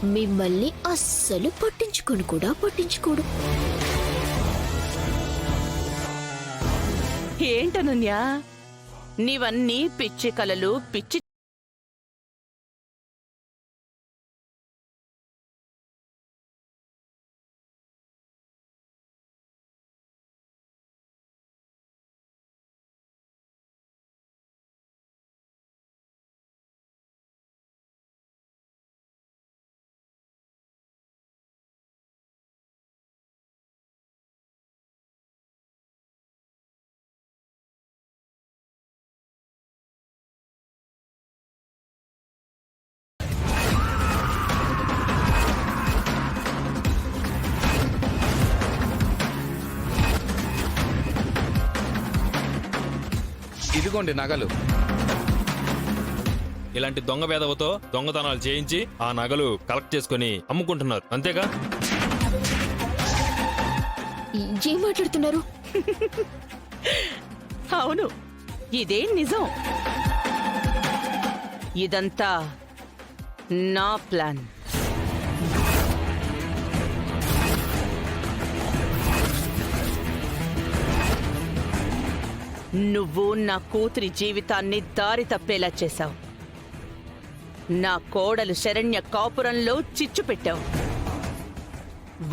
మిమ్మల్ని అస్సలు పట్టించుకొని కూడా పట్టించుకోడు. ఏంటనన్యా నీవన్నీ పిచ్చి కలలు, పిచ్చి ఇదిగోండి నగలు. ఇలాంటి దొంగ వేదవతో దొంగతనాలు చేయించి ఆ నగలు కలెక్ట్ చేసుకుని అమ్ముకుంటున్నారు, అంతేగా? ఏం మాట్లాడుతున్నారు? అవును, ఇదే నిజం. ఇదంతా నా ప్లాన్. నువ్వు నా కూతురి జీవితాన్ని దారి తప్పేలా చేశావు. నా కోడలు శరణ్య కాపురంలో చిచ్చు పెట్టావు.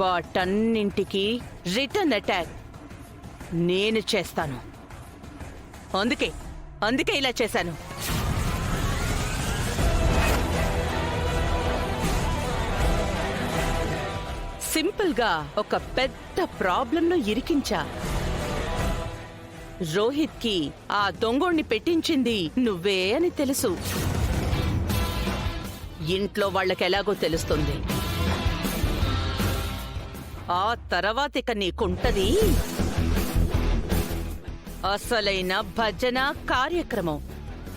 వాటన్నింటికీ రిటర్న్ అటాక్ నేను చేస్తాను. అందుకే ఇలా చేశాను. సింపుల్ గా ఒక పెద్ద ప్రాబ్లంలో ఇరికించా. రోహిత్ కి ఆ దొంగోణ్ణి పెట్టించింది నువ్వే అని తెలుసు. ఇంట్లో వాళ్ళకెలాగో తెలుస్తుంది. ఆ తర్వాత ఇక నీకుంటది అసలైన భజన కార్యక్రమం.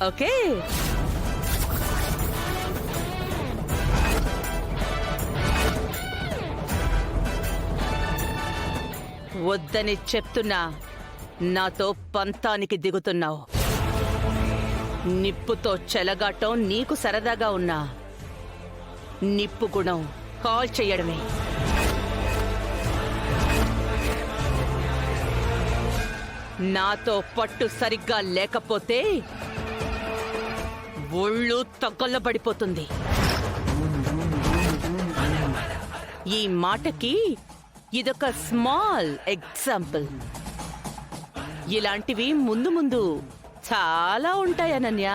ఓకే? వద్దని చెప్తున్నా, నాతో పంతానికి దిగుతున్నావు. నిప్పుతో చెలగాటం నీకు సరదాగా ఉన్నా నిప్పు గుణం కాల్ చెయ్యడమే. నాతో పట్టు సరిగ్గా లేకపోతే ఒళ్ళు తగ్గల్లబడిపోతుంది. ఈ మాటకి ఇదొక స్మాల్ ఎగ్జాంపుల్. ఇలాంటివి ముందు ముందు చాలా ఉంటాయి అనన్య.